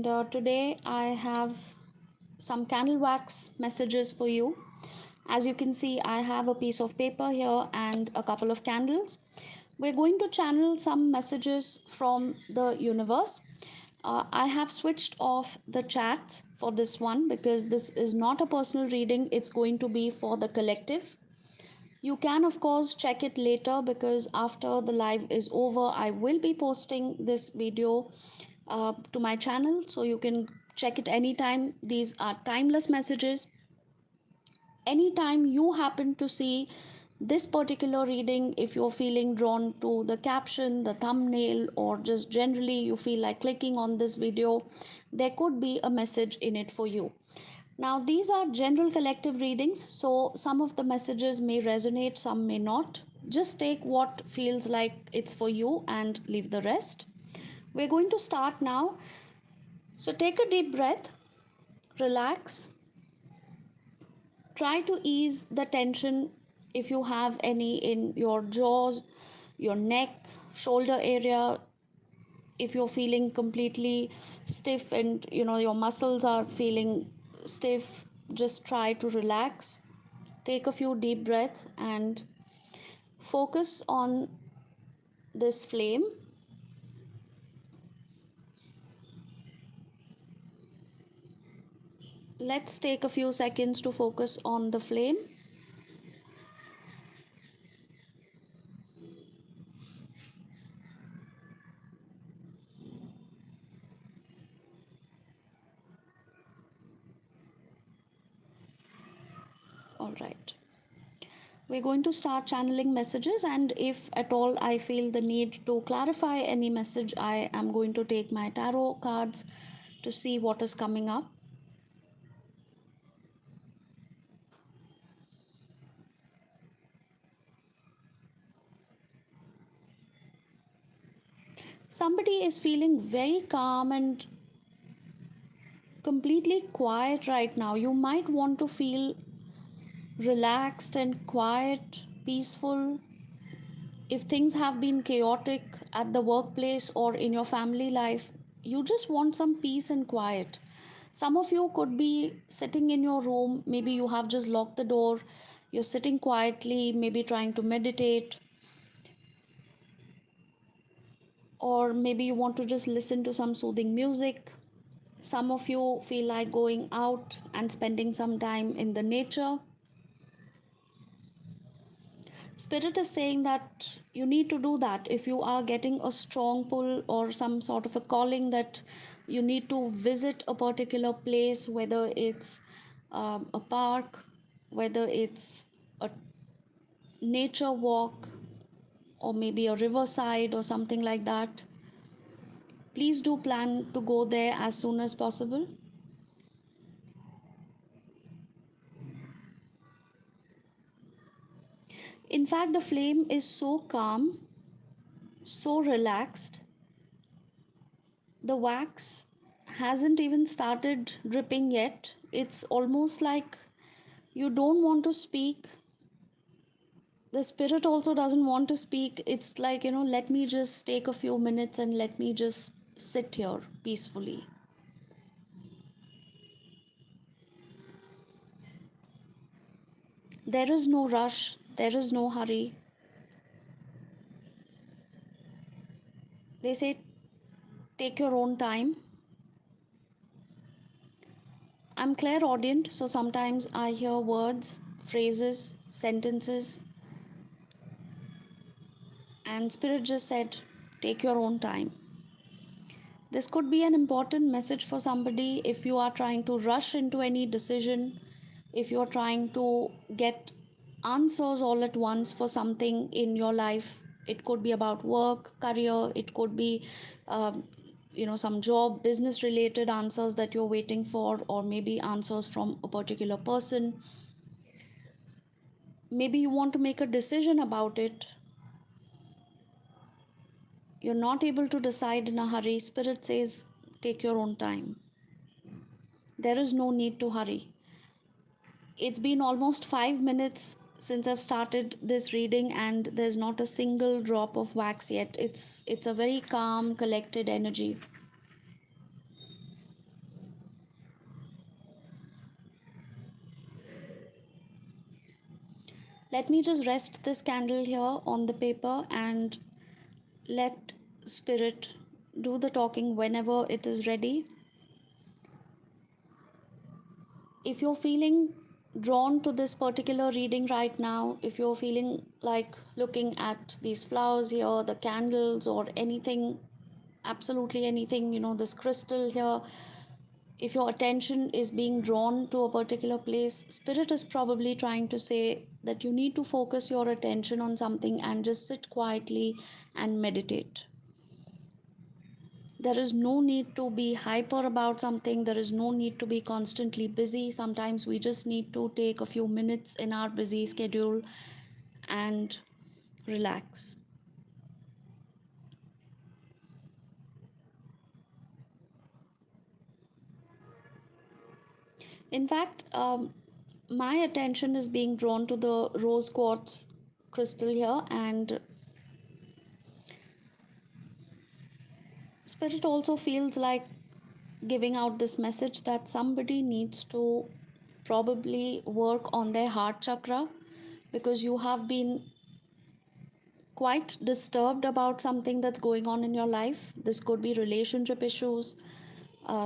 and today I have some candle wax messages for you. As you can see, I have a piece of paper here and a couple of candles. We're going to channel some messages from the universe. I have switched off the chats for this one because this is not a personal reading, it's going to be for the collective. You can, of course, check it later because after the live is over, I will be posting this video to my channel, so you can check it anytime. These are timeless messages. Anytime you happen to see this particular reading, if you're feeling drawn to the caption, the thumbnail, or just generally you feel like clicking on this video, there could be a message in it for you. Now, these are general collective readings, so some of the messages may resonate, some may not. Just take what feels like it's for you and leave the rest. We're going to start now. So, take a deep breath, relax, try to ease the tension if you have any in your jaws, your neck, shoulder area. If you're feeling completely stiff and your muscles are feeling stiff, just try to relax. Take a few deep breaths and focus on this flame. Let's take a few seconds to focus on the flame. All right. We're going to start channeling messages, and if at all I feel the need to clarify any message, I am going to take my tarot cards to see what is coming up. Somebody is feeling very calm and completely quiet right now. You might want to feel relaxed and quiet, peaceful. If things have been chaotic at the workplace or in your family life, you just want some peace and quiet. Some of you could be sitting in your room, maybe you have just locked the door, you're sitting quietly, maybe trying to meditate, or maybe you want to just listen to some soothing music. Some of you feel like going out and spending some time in the nature. Spirit is saying that you need to do that if you are getting a strong pull or some sort of a calling that you need to visit a particular place, whether it's a park, whether it's a nature walk, or maybe a riverside or something like that. Please do plan to go there as soon as possible. In fact, the flame is so calm, so relaxed. The wax hasn't even started dripping yet. It's almost like you don't want to speak. The spirit also doesn't want to speak. It's like, let me just take a few minutes and let me just sit here peacefully. There is no rush, there is no hurry. They say, take your own time. I'm clairaudient, so sometimes I hear words, phrases, sentences, and Spirit just said, take your own time. This could be an important message for somebody if you are trying to rush into any decision, if you are trying to get answers all at once for something in your life. It could be about work, career, it could be some job, business related answers that you're waiting for, or maybe answers from a particular person. Maybe you want to make a decision about it. You're not able to decide in a hurry. Spirit says, take your own time. There is no need to hurry. It's been almost 5 minutes since I've started this reading and there's not a single drop of wax yet. It's a very calm, collected energy. Let me just rest this candle here on the paper and let Spirit do the talking whenever it is ready. If you're feeling drawn to this particular reading right now, if you're feeling like looking at these flowers here, the candles, or anything, absolutely anything, this crystal here, if your attention is being drawn to a particular place, Spirit is probably trying to say that you need to focus your attention on something and just sit quietly and meditate. There is no need to be hyper about something. There is no need to be constantly busy. Sometimes we just need to take a few minutes in our busy schedule and relax. In fact, my attention is being drawn to the rose quartz crystal here, and Spirit also feels like giving out this message that somebody needs to probably work on their heart chakra, because you have been quite disturbed about something that's going on in your life. This could be relationship issues,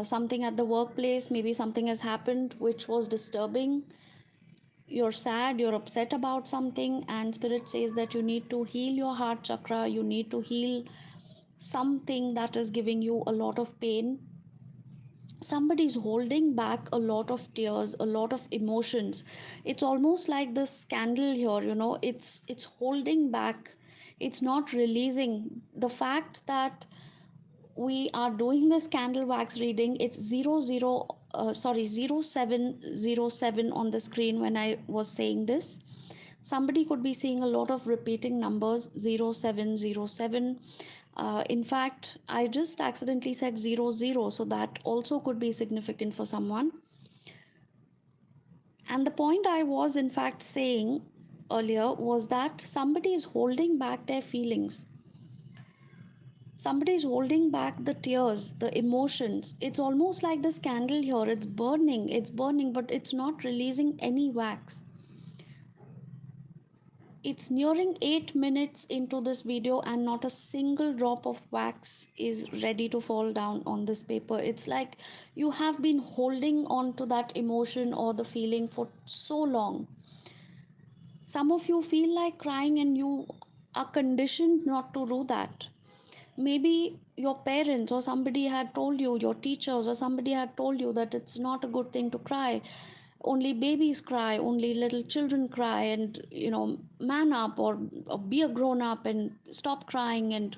something at the workplace, maybe something has happened which was disturbing. You're sad, you're upset about something, and Spirit says that you need to heal your heart chakra, you need to heal something that is giving you a lot of pain. Somebody's holding back a lot of tears, a lot of emotions. It's almost like the scandal here, it's holding back, it's not releasing. The fact that we are doing this candle wax reading, it's 0707 on the screen when I was saying this. Somebody could be seeing a lot of repeating numbers, 0707. In fact, I just accidentally said 00, so that also could be significant for someone. And the point I was in fact saying earlier was that somebody is holding back their feelings. Somebody is holding back the tears, the emotions. It's almost like this candle here, it's burning, but it's not releasing any wax. It's nearing 8 minutes into this video and not a single drop of wax is ready to fall down on this paper. It's like you have been holding on to that emotion or the feeling for so long. Some of you feel like crying and you are conditioned not to do that. Maybe your parents or somebody had told you, your teachers or somebody had told you that it's not a good thing to cry. Only babies cry, only little children cry, and man up, or be a grown up and stop crying, and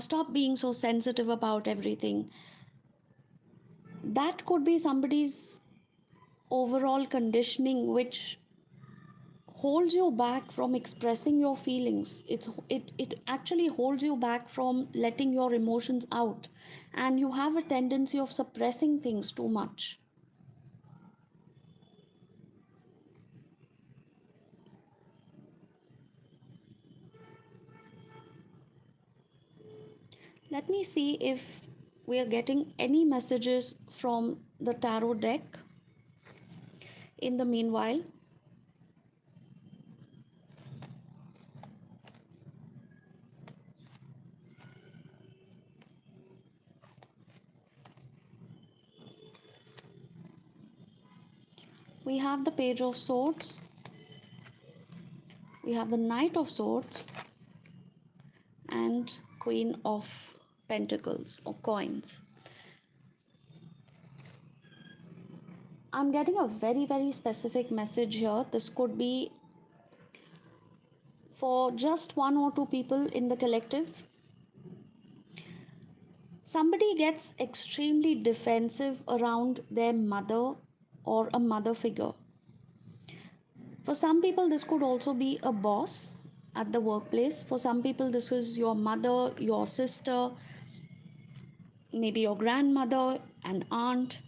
stop being so sensitive about everything. That could be somebody's overall conditioning which holds you back from expressing your feelings. It actually holds you back from letting your emotions out, and you have a tendency of suppressing things too much. Let me see if we are getting any messages from the tarot deck in the meanwhile. We have the Page of Swords, we have the Knight of Swords, and Queen of Pentacles or coins. I'm getting a very, very specific message here. This could be for just one or two people in the collective. Somebody gets extremely defensive around their mother or a mother figure. For some people, this could also be a boss at the workplace. For some people, this is your mother, your sister, maybe your grandmother, an aunt.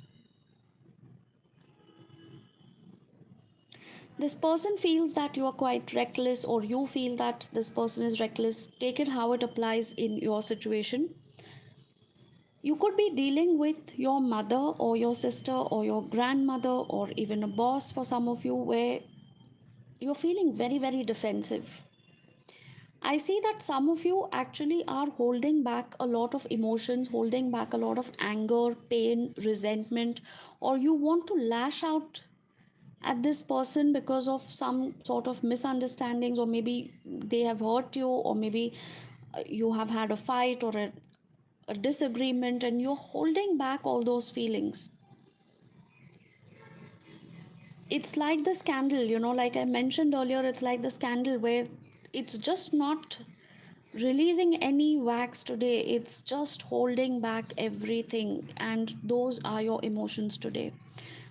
This person feels that you are quite reckless, or you feel that this person is reckless. Take it how it applies in your situation. You could be dealing with your mother or your sister or your grandmother or even a boss for some of you, where you're feeling very, very defensive. I see that some of you actually are holding back a lot of emotions, holding back a lot of anger, pain, resentment, or you want to lash out at this person because of some sort of misunderstandings, or maybe they have hurt you, or maybe you have had a fight or a disagreement, and you're holding back all those feelings. It's like the scandal, like I mentioned earlier, it's like the scandal where it's just not releasing any wax today, it's just holding back everything, and those are your emotions today.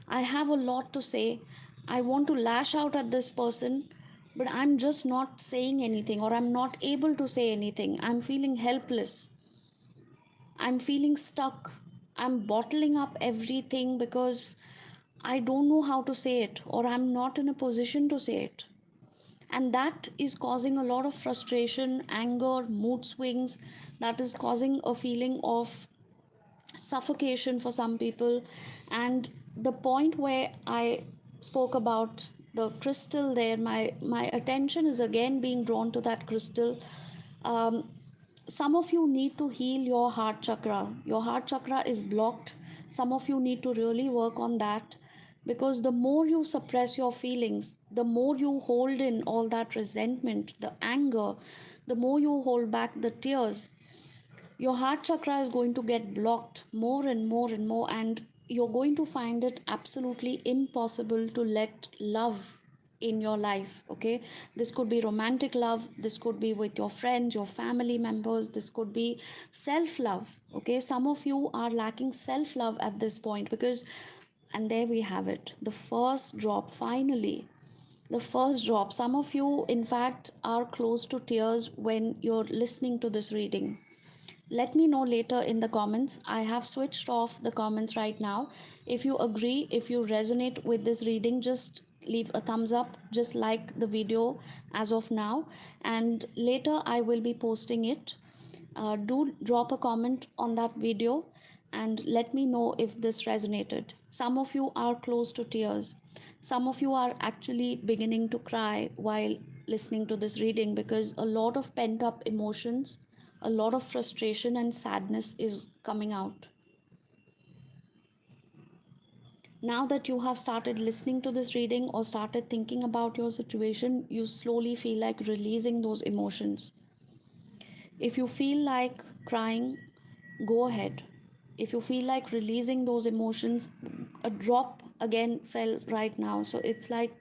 I have a lot to say. I want to lash out at this person, but I'm just not saying anything, or I'm not able to say anything. I'm feeling helpless. I'm feeling stuck. I'm bottling up everything because I don't know how to say it, or I'm not in a position to say it. And that is causing a lot of frustration, anger, mood swings. That is causing a feeling of suffocation for some people. And the point where I spoke about the crystal there, my attention is again being drawn to that crystal. Some of you need to heal your heart chakra. Your heart chakra is blocked. Some of you need to really work on that, because the more you suppress your feelings, the more you hold in all that resentment, the anger, the more you hold back the tears, your heart chakra is going to get blocked more and more and more, and you're going to find it absolutely impossible to let love in your life. Okay, this could be romantic love, this could be with your friends, your family members, this could be self love. Okay, some of you are lacking self love at this point, because, and there we have it, the first drop, finally. The first drop. Some of you, in fact, are close to tears when you're listening to this reading. Let me know later in the comments. I have switched off the comments right now. If you agree, if you resonate with this reading, just leave a thumbs up, just like the video as of now, and later I will be posting it. Do drop a comment on that video and let me know if this resonated. Some of you are close to tears. Some of you are actually beginning to cry while listening to this reading, because a lot of pent up emotions, a lot of frustration and sadness is coming out. Now that you have started listening to this reading or started thinking about your situation, you slowly feel like releasing those emotions. If you feel like crying, go ahead. If you feel like releasing those emotions, a drop again fell right now. So it's like,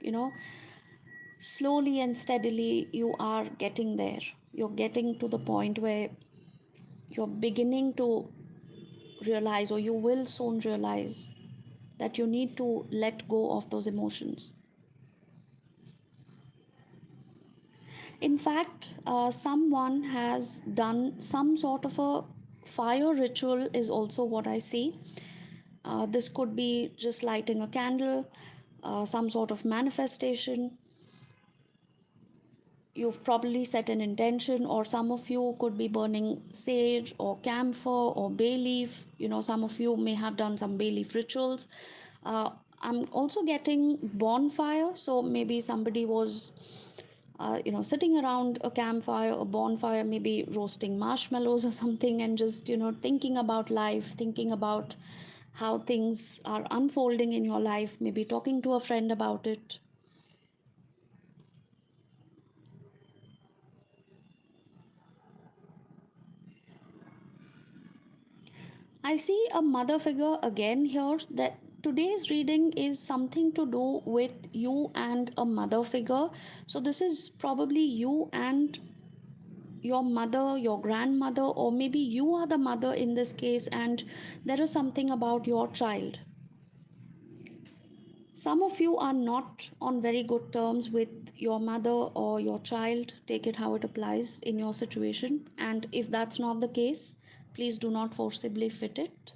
slowly and steadily you are getting there. You're getting to the point where you're beginning to realize, or you will soon realize, that you need to let go of those emotions. In fact, someone has done some sort of a fire ritual, is also what I see. This could be just lighting a candle, some sort of manifestation. You've probably set an intention, or some of you could be burning sage or camphor or bay leaf. Some of you may have done some bay leaf rituals. uh, I'm also getting bonfire, so maybe somebody was sitting around a campfire, a bonfire, maybe roasting marshmallows or something, and just thinking about life, thinking about how things are unfolding in your life, maybe talking to a friend about it. I see a mother figure again here. That today's reading is something to do with you and a mother figure. So this is probably you and your mother, your grandmother, or maybe you are the mother in this case, and there is something about your child. Some of you are not on very good terms with your mother or your child. Take it how it applies in your situation. And if that's not the case, please do not forcibly fit it.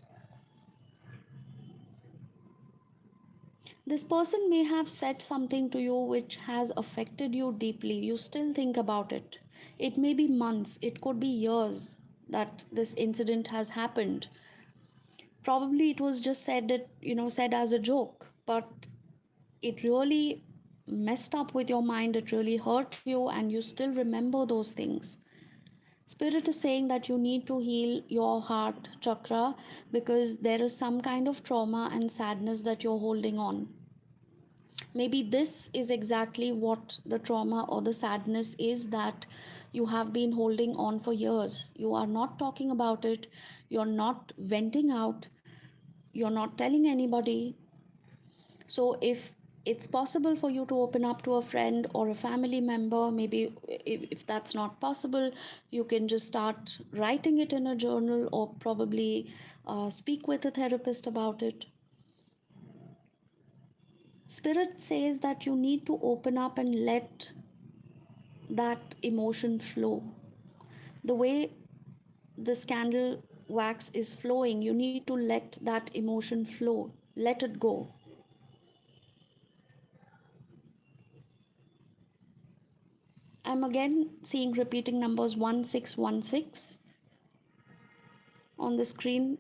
This person may have said something to you which has affected you deeply. You still think about it. It may be months, it could be years that this incident has happened. Probably it was just said as a joke, but it really messed up with your mind, it really hurt you, and you still remember those things. Spirit is saying that you need to heal your heart chakra because there is some kind of trauma and sadness that you're holding on. Maybe this is exactly what the trauma or the sadness is that you have been holding on for years. You are not talking about it, you're not venting out, you're not telling anybody. So, if it's possible for you to open up to a friend or a family member, maybe if that's not possible, you can just start writing it in a journal or probably speak with a therapist about it. Spirit says that you need to open up and let that emotion flow. The way this candle wax is flowing, you need to let that emotion flow, let it go. I'm again seeing repeating numbers 1616 on the screen.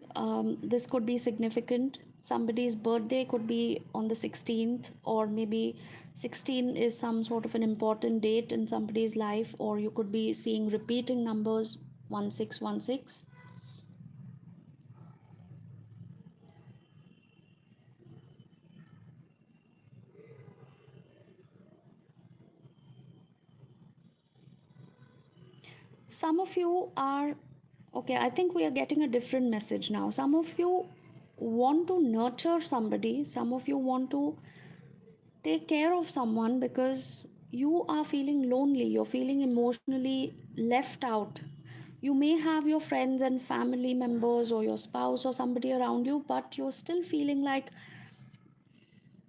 This could be significant. Somebody's birthday could be on the 16th, or maybe 16 is some sort of an important date in somebody's life, or you could be seeing repeating numbers 1616. Some of you are, okay, I think we are getting a different message now. Some of you want to nurture somebody, some of you want to take care of someone because you are feeling lonely, you're feeling emotionally left out. You may have your friends and family members or your spouse or somebody around you, but you're still feeling like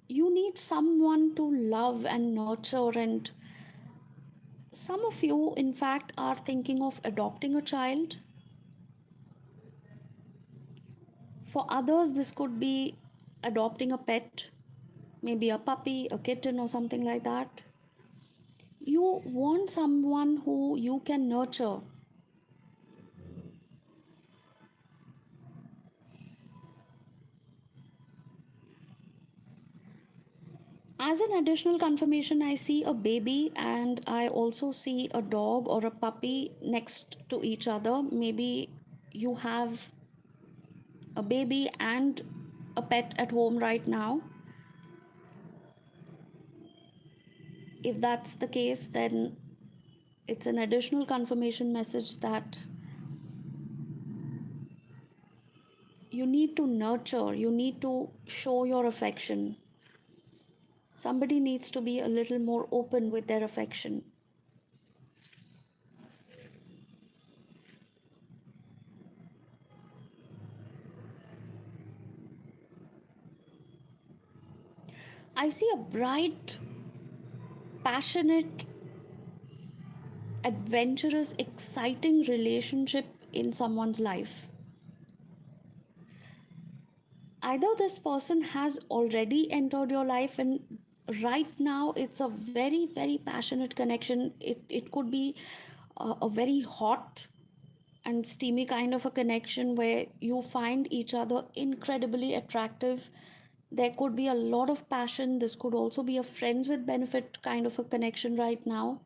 you need someone to love and nurture. And some of you, in fact, are thinking of adopting a child. For others, this could be adopting a pet, maybe a puppy, a kitten, or something like that. You want someone who you can nurture. As an additional confirmation, I see a baby and I also see a dog or a puppy next to each other. Maybe you have a baby and a pet at home right now. If that's the case, then it's an additional confirmation message that you need to nurture, you need to show your affection. Somebody needs to be a little more open with their affection. I see a bright, passionate, adventurous, exciting relationship in someone's life. Either this person has already entered your life, and right now it's a very, very passionate connection. It could be a very hot and steamy kind of a connection where you find each other incredibly attractive. There could be a lot of passion. This could also be a friends with benefit kind of a connection right now.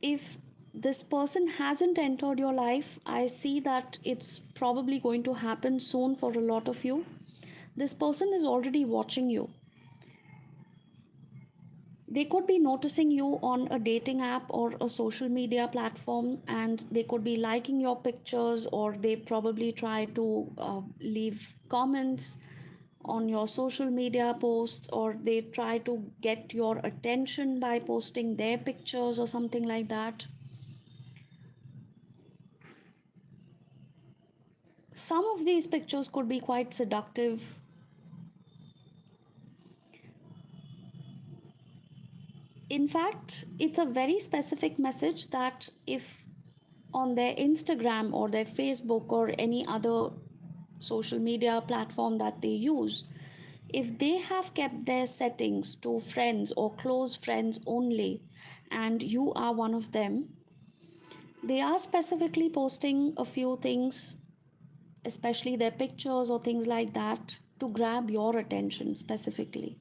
If this person hasn't entered your life, I see that it's probably going to happen soon for a lot of you. This person is already watching you. They could be noticing you on a dating app or a social media platform, and they could be liking your pictures, or they probably try to leave comments on your social media posts, or they try to get your attention by posting their pictures or something like that. Some of these pictures could be quite seductive. In fact, it's a very specific message that if on their Instagram or their Facebook or any other social media platform that they use, if they have kept their settings to friends or close friends only, and you are one of them, they are specifically posting a few things especially their pictures or things like that, to grab your attention specifically.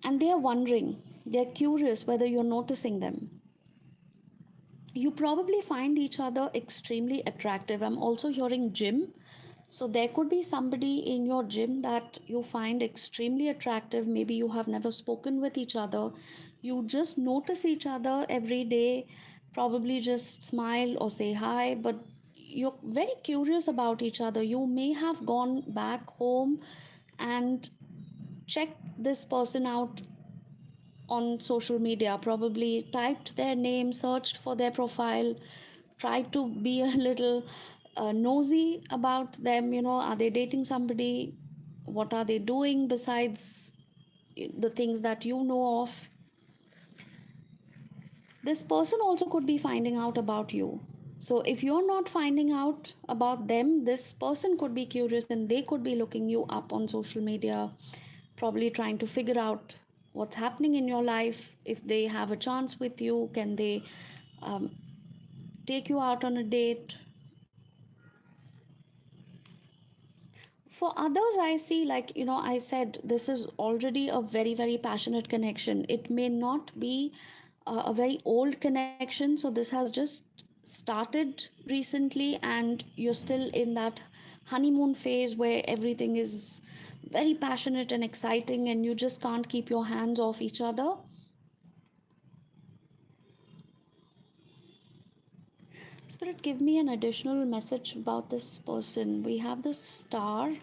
And they are wondering, they're curious whether you're noticing them. You probably find each other extremely attractive. I'm also hearing gym. So there could be somebody in your gym that you find extremely attractive. Maybe you have never spoken with each other. You just notice each other every day, probably just smile or say hi, but you're very curious about each other. You may have gone back home and checked this person out on social media, probably typed their name, searched for their profile, tried to be a little nosy about them. Are they dating somebody? What are they doing besides the things that you know of? This person also could be finding out about you. So if you're not finding out about them, this person could be curious and they could be looking you up on social media, probably trying to figure out what's happening in your life. If they have a chance with you, can they um, take you out on a date? For others, I see, like, I said, this is already a very, very passionate connection. It may not be a very old connection, so this has just started recently, and you're still in that honeymoon phase where everything is very passionate and exciting, and you just can't keep your hands off each other. Spirit, give me an additional message about this person. We have the Star,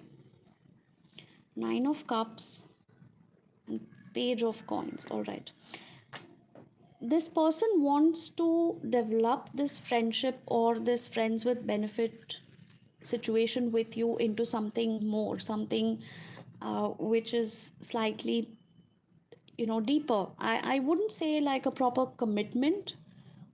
Nine of Cups, and Page of Coins. All right. This person wants to develop this friendship or this friends with benefit situation with you into something more, something which is slightly, deeper. I wouldn't say like a proper commitment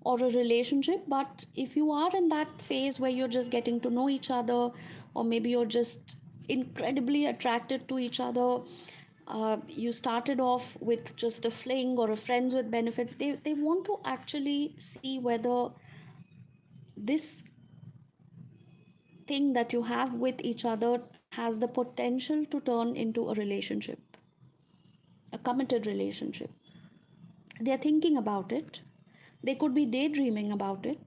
or a relationship, but if you are in that phase where you're just getting to know each other, or maybe you're just incredibly attracted to each other, you started off with just a fling or a friends with benefits, they want to actually see whether this thing that you have with each other has the potential to turn into a relationship, a committed relationship. They're thinking about it, they could be daydreaming about it.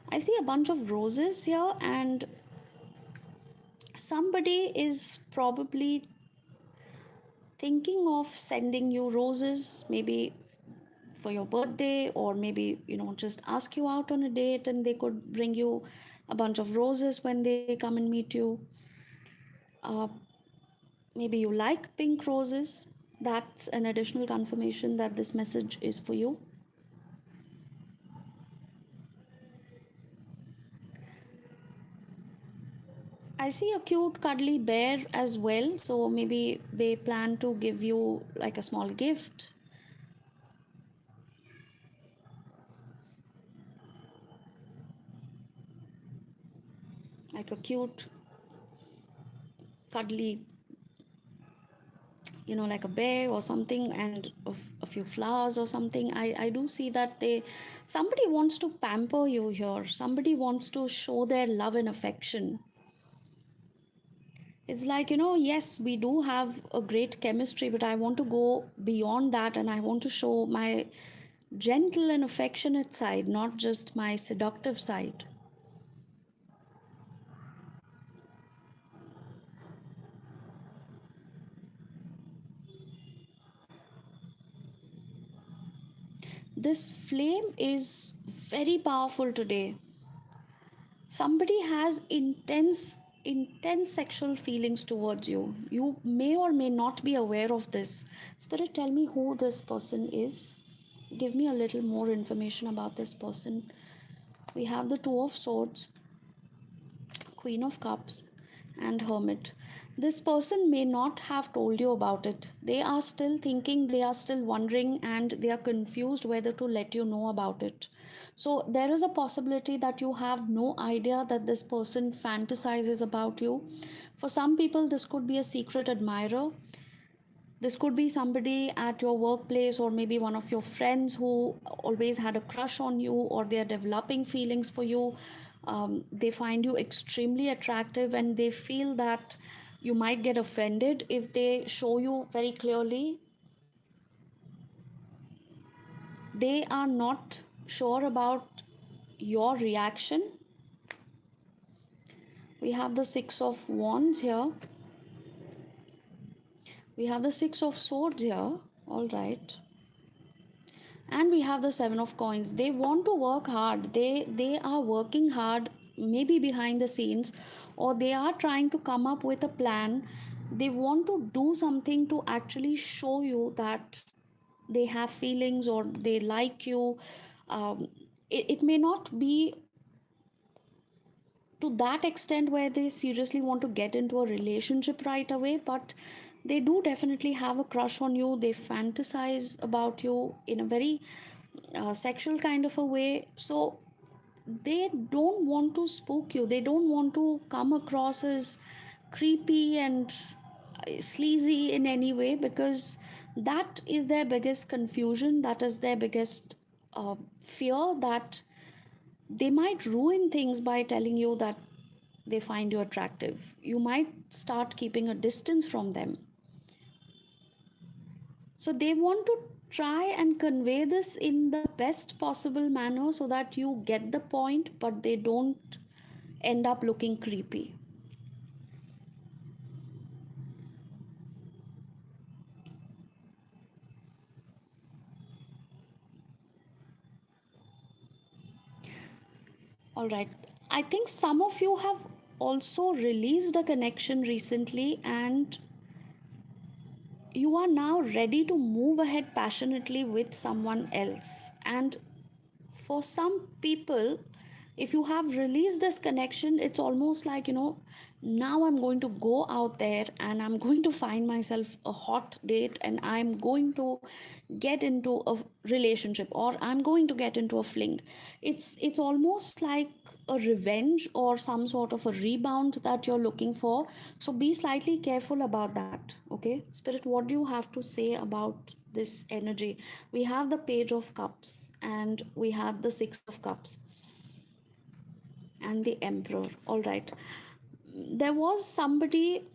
I see a bunch of roses here, and somebody is probably thinking of sending you roses, maybe for your birthday, or maybe, just ask you out on a date, and they could bring you a bunch of roses when they come and meet you. Uh, Maybe you like pink roses. That's an additional confirmation that this message is for you. I see a cute cuddly bear as well, so maybe they plan to give you like a small gift. Like a cute cuddly, like a bear or something, and a few flowers or something. I do see that somebody wants to pamper you here, somebody wants to show their love and affection. It's like, yes, we do have a great chemistry, but I want to go beyond that, and I want to show my gentle and affectionate side, not just my seductive side. This flame is very powerful today. Somebody has intense sexual feelings towards you. You may or may not be aware of this. Spirit, tell me who this person is. Give me a little more information about this person. We have the Two of Swords, Queen of Cups. and Hermit. This person may not have told you about it. They are still thinking, they are still wondering, and they are confused whether to let you know about it. So, there is a possibility that you have no idea that this person fantasizes about you. For some people, this could be a secret admirer. This could be somebody at your workplace, or maybe one of your friends who always had a crush on you, or they are developing feelings for you. They find you extremely attractive, and they feel that you might get offended if they show you very clearly. They are not sure about your reaction. We have the Six of Wands here. We have the Six of Swords here. All right. And we have the Seven of Coins. They want to work hard. They are working hard, maybe behind the scenes, or they are trying to come up with a plan. They want to do something to actually show you that they have feelings or they like you. It may not be to that extent where they seriously want to get into a relationship right away, but they do definitely have a crush on you. They fantasize about you in a very sexual kind of a way. So they don't want to spook you, they don't want to come across as creepy and sleazy in any way, because that is their biggest confusion, that is their biggest fear, that they might ruin things by telling you that they find you attractive. You might start keeping a distance from them. So they want to try and convey this in the best possible manner so that you get the point, but they don't end up looking creepy. All right. I think some of you have also released a connection recently, and you are now ready to move ahead passionately with someone else. And for some people, if you have released this connection, it's almost like, now I'm going to go out there and I'm going to find myself a hot date, and I'm going to get into a relationship, or I'm going to get into a fling. It's almost like a revenge or some sort of a rebound that you're looking for. So be slightly careful about that. Okay, Spirit, what do you have to say about this energy? We have the Page of Cups, and we have the Six of Cups, and the Emperor. All right, there was somebody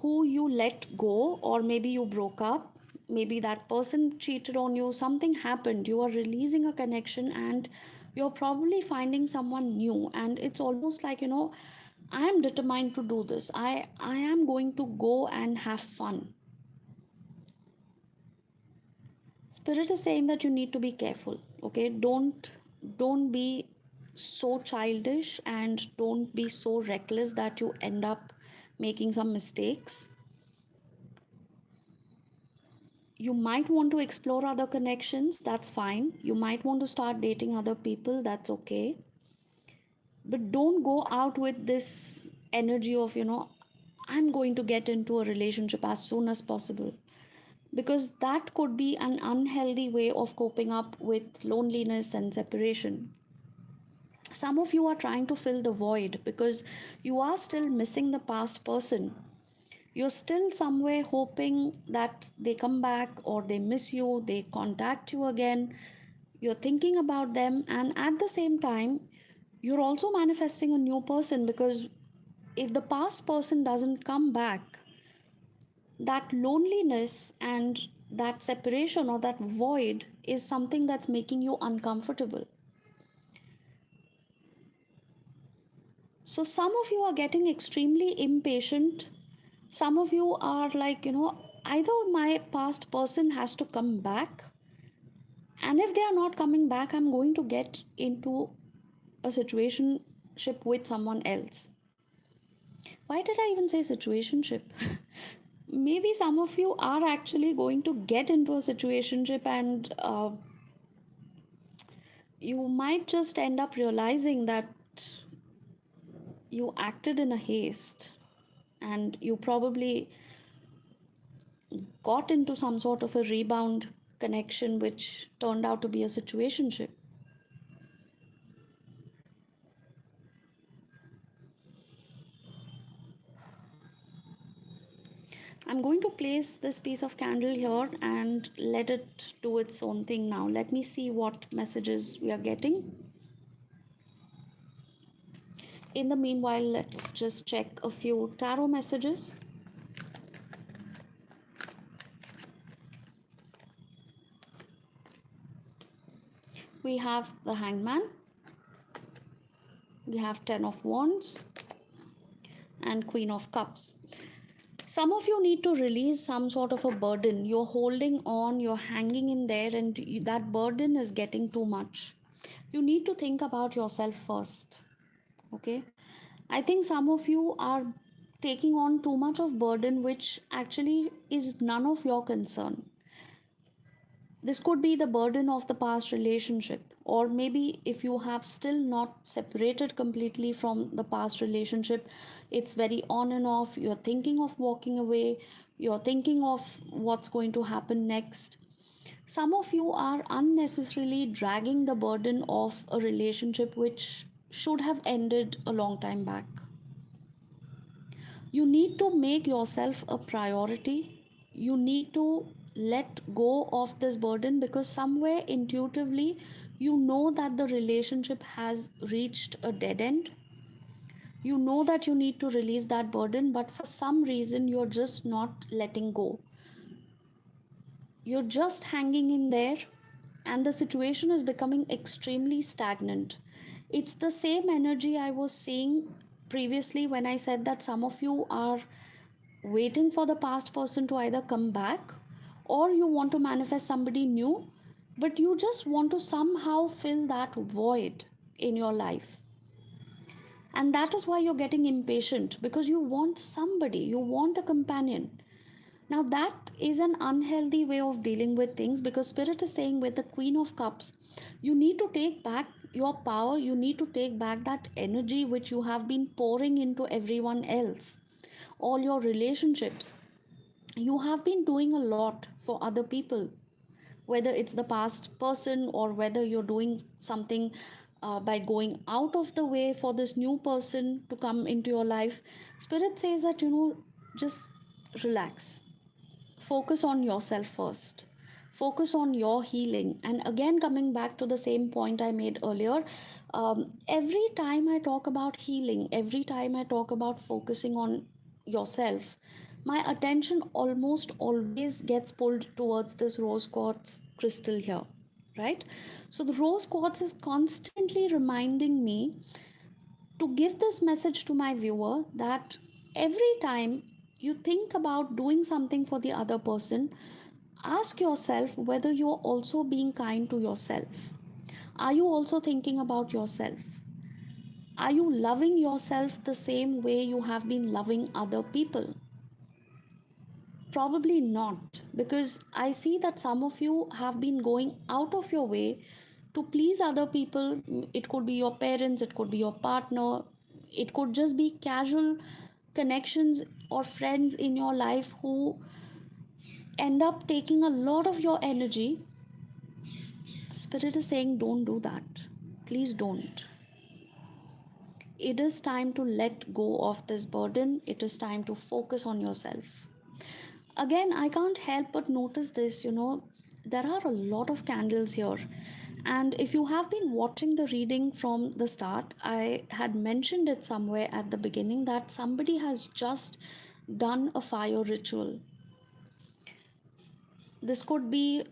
who you let go, or maybe you broke up, maybe that person cheated on you, something happened, you are releasing a connection, and you're probably finding someone new, and it's almost like, I am determined to do this. I am going to go and have fun. Spirit is saying that you need to be careful. Okay, don't be so childish, and don't be so reckless that you end up making some mistakes. You might want to explore other connections, that's fine. You might want to start dating other people, that's okay. But don't go out with this energy of, I'm going to get into a relationship as soon as possible, because that could be an unhealthy way of coping up with loneliness and separation. Some of you are trying to fill the void because you are still missing the past person. You're still somewhere hoping that they come back, or they miss you, they contact you again. You're thinking about them, and at the same time, you're also manifesting a new person, because if the past person doesn't come back, that loneliness and that separation or that void is something that's making you uncomfortable. So, some of you are getting extremely impatient. Some of you are like, either my past person has to come back, and if they are not coming back, I'm going to get into a situationship with someone else. Why did I even say situationship? Maybe some of you are actually going to get into a situationship, and you might just end up realizing that you acted in a haste, and you probably got into some sort of a rebound connection which turned out to be a situationship. I'm going to place this piece of candle here and let it do its own thing now. Let me see what messages we are getting. In the meanwhile, let's just check a few tarot messages. We have the Hangman, we have Ten of Wands, and Queen of Cups. Some of you need to release some sort of a burden. You're holding on, you're hanging in there, and that burden is getting too much. You need to think about yourself first. Okay? I think some of you are taking on too much of burden, which actually is none of your concern. This could be the burden of the past relationship, or maybe if you have still not separated completely from the past relationship, it's very on and off. You're thinking of walking away, you're thinking of what's going to happen next. Some of you are unnecessarily dragging the burden of a relationship which should have ended a long time back. You need to make yourself a priority. You need to let go of this burden, because somewhere intuitively you know that the relationship has reached a dead end. You know that you need to release that burden, but for some reason you're just not letting go. You're just hanging in there, and the situation is becoming extremely stagnant. It's the same energy I was seeing previously when I said that some of you are waiting for the past person to either come back, or you want to manifest somebody new, but you just want to somehow fill that void in your life. And that is why you're getting impatient, because you want somebody, you want a companion. Now, that is an unhealthy way of dealing with things, because Spirit is saying with the Queen of Cups, you need to take back your power, you need to take back that energy which you have been pouring into everyone else, all your relationships. You have been doing a lot for other people, whether it's the past person or whether you're doing something by going out of the way for this new person to come into your life. Spirit says that, just relax, focus on yourself first, focus on your healing. And again, coming back to the same point I made earlier, every time I talk about healing, every time I talk about focusing on yourself, my attention almost always gets pulled towards this rose quartz crystal here, right? So the rose quartz is constantly reminding me to give this message to my viewer that every time you think about doing something for the other person, ask yourself whether you're also being kind to yourself. Are you also thinking about yourself? Are you loving yourself the same way you have been loving other people? Probably not, because I see that some of you have been going out of your way to please other people. It could be your parents, it could be your partner, it could just be casual connections or friends in your life who end up taking a lot of your energy. Spirit is saying, don't do that. Please don't. It is time to let go of this burden. It is time to focus on yourself. Again, I can't help but notice this, there are a lot of candles here. And if you have been watching the reading from the start, I had mentioned it somewhere at the beginning that somebody has just done a fire ritual. This could be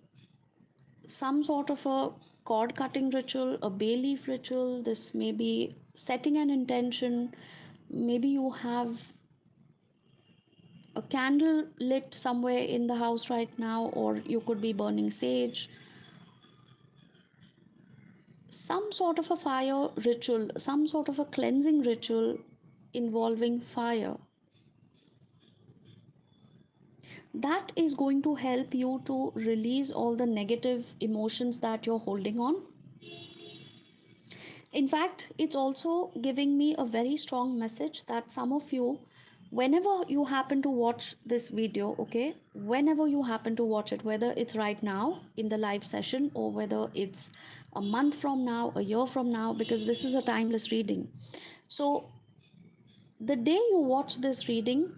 some sort of a cord cutting ritual, a bay leaf ritual. This may be setting an intention. Maybe you have a candle lit somewhere in the house right now, or you could be burning sage. Some sort of a fire ritual, some sort of a cleansing ritual involving fire. That is going to help you to release all the negative emotions that you're holding on. In fact, it's also giving me a very strong message that some of you, whenever you happen to watch this video, okay, whenever you happen to watch it, whether it's right now in the live session or whether it's a month from now, a year from now, because this is a timeless reading. So the day you watch this reading,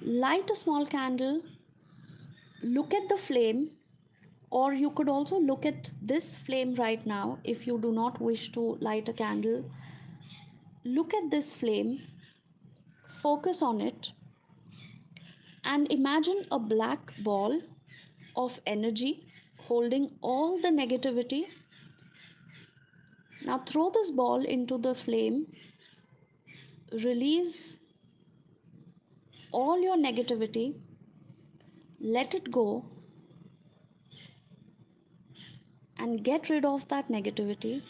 light a small candle, look at the flame, or you could also look at this flame right now if you do not wish to light a candle. Look at this flame, focus on it, and imagine a black ball of energy holding all the negativity. Now throw this ball into the flame, release all your negativity, let it go, and get rid of that negativity.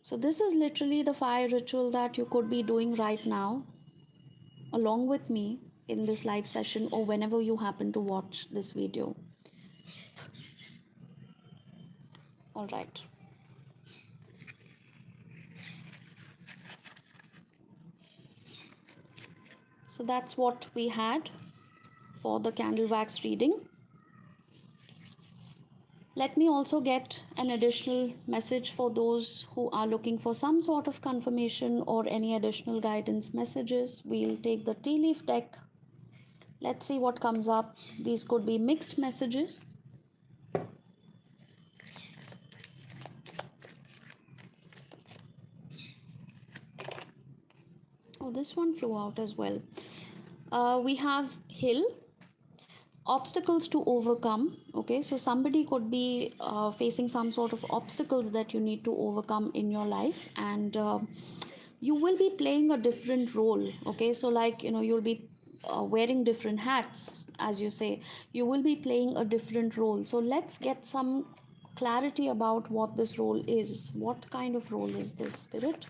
So this is literally the fire ritual that you could be doing right now along with me in this live session or whenever you happen to watch this video. All right. So that's what we had for the candle wax reading. Let me also get an additional message for those who are looking for some sort of confirmation or any additional guidance messages. We'll take the tea leaf deck. Let's see what comes up. These could be mixed messages. Oh, this one flew out as well. We have hill, obstacles to overcome. Okay, so somebody could be facing some sort of obstacles that you need to overcome in your life, and you will be playing a different role. Okay, so like, you know, you'll be wearing different hats, as you say. You will be playing a different role. So let's get some clarity about what this role is. What kind of role is this, Spirit?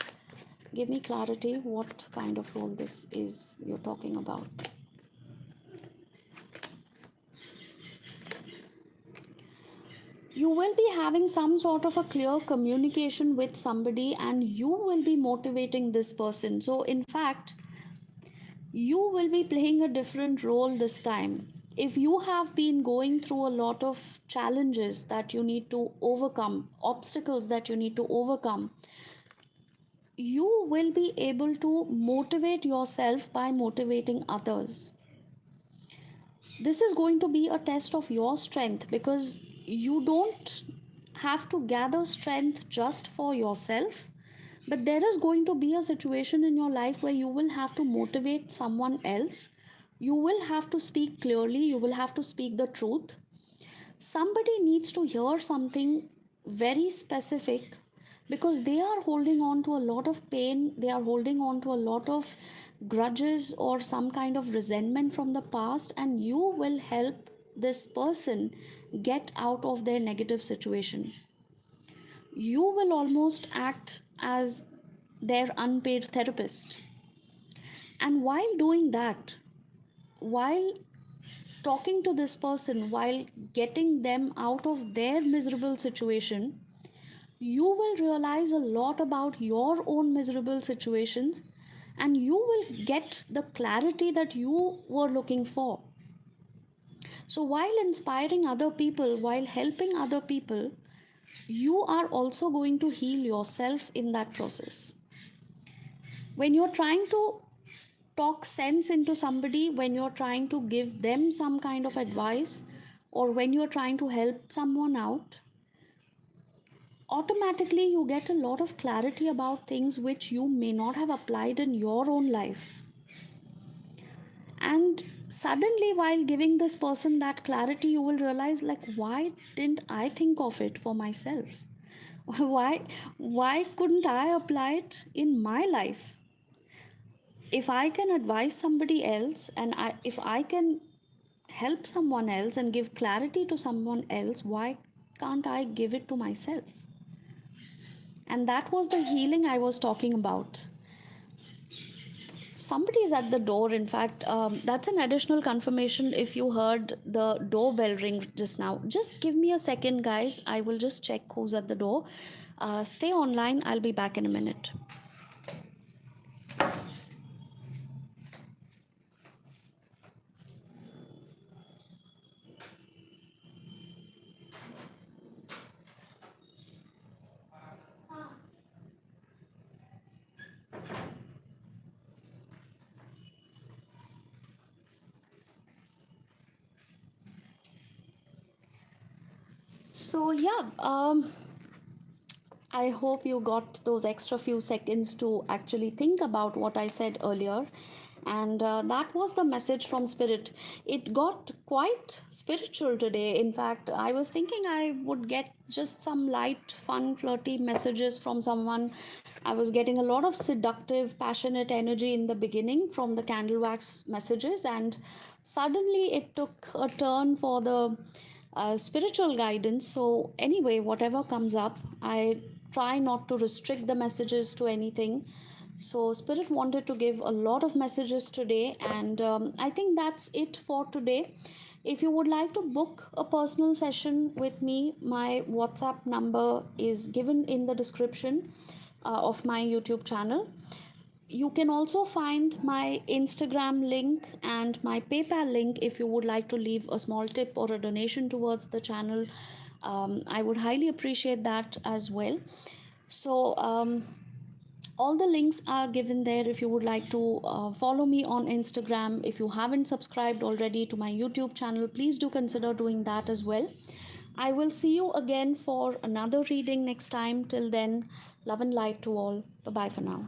Give me clarity. What kind of role this is you're talking about? You will be having some sort of a clear communication with somebody and you will be motivating this person. So in fact, you will be playing a different role this time. If you have been going through a lot of challenges that you need to overcome, obstacles that you need to overcome, you will be able to motivate yourself by motivating others. This is going to be a test of your strength, because you don't have to gather strength just for yourself, but there is going to be a situation in your life where you will have to motivate someone else. You will have to speak clearly, you will have to speak the truth. Somebody needs to hear something very specific, because they are holding on to a lot of pain, they are holding on to a lot of grudges or some kind of resentment from the past, and you will help this person get out of their negative situation. You will almost act as their unpaid therapist. And while doing that, while talking to this person, while getting them out of their miserable situation, you will realize a lot about your own miserable situations, and you will get the clarity that you were looking for. So while inspiring other people, while helping other people, you are also going to heal yourself in that process. When you're trying to talk sense into somebody, when you're trying to give them some kind of advice, or when you're trying to help someone out, automatically you get a lot of clarity about things which you may not have applied in your own life. And suddenly, while giving this person that clarity, you will realize, like, why didn't I think of it for myself? Why couldn't I apply it in my life? If I can advise somebody else, and if I can help someone else and give clarity to someone else, why can't I give it to myself? And that was the healing I was talking about. Somebody is at the door. In fact, that's an additional confirmation if you heard the doorbell ring just now. Just give me a second, guys. I will just check who's at the door. Stay online. I'll be back in a minute. So, yeah, I hope you got those extra few seconds to actually think about what I said earlier. And that was the message from Spirit. It got quite spiritual today. In fact, I was thinking I would get just some light, fun, flirty messages from someone. I was getting a lot of seductive, passionate energy in the beginning from the candle wax messages, and suddenly it took a turn for the spiritual guidance. So, anyway, whatever comes up, I try not to restrict the messages to anything. So, Spirit wanted to give a lot of messages today, and I think that's it for today. If you would like to book a personal session with me, my WhatsApp number is given in the description of my YouTube channel. You can also find my Instagram link and my PayPal link if you would like to leave a small tip or a donation towards the channel. I would highly appreciate that as well. So, all the links are given there if you would like to follow me on Instagram. If you haven't subscribed already to my YouTube channel, please do consider doing that as well. I will see you again for another reading next time. Till then, love and light to all. Bye bye for now.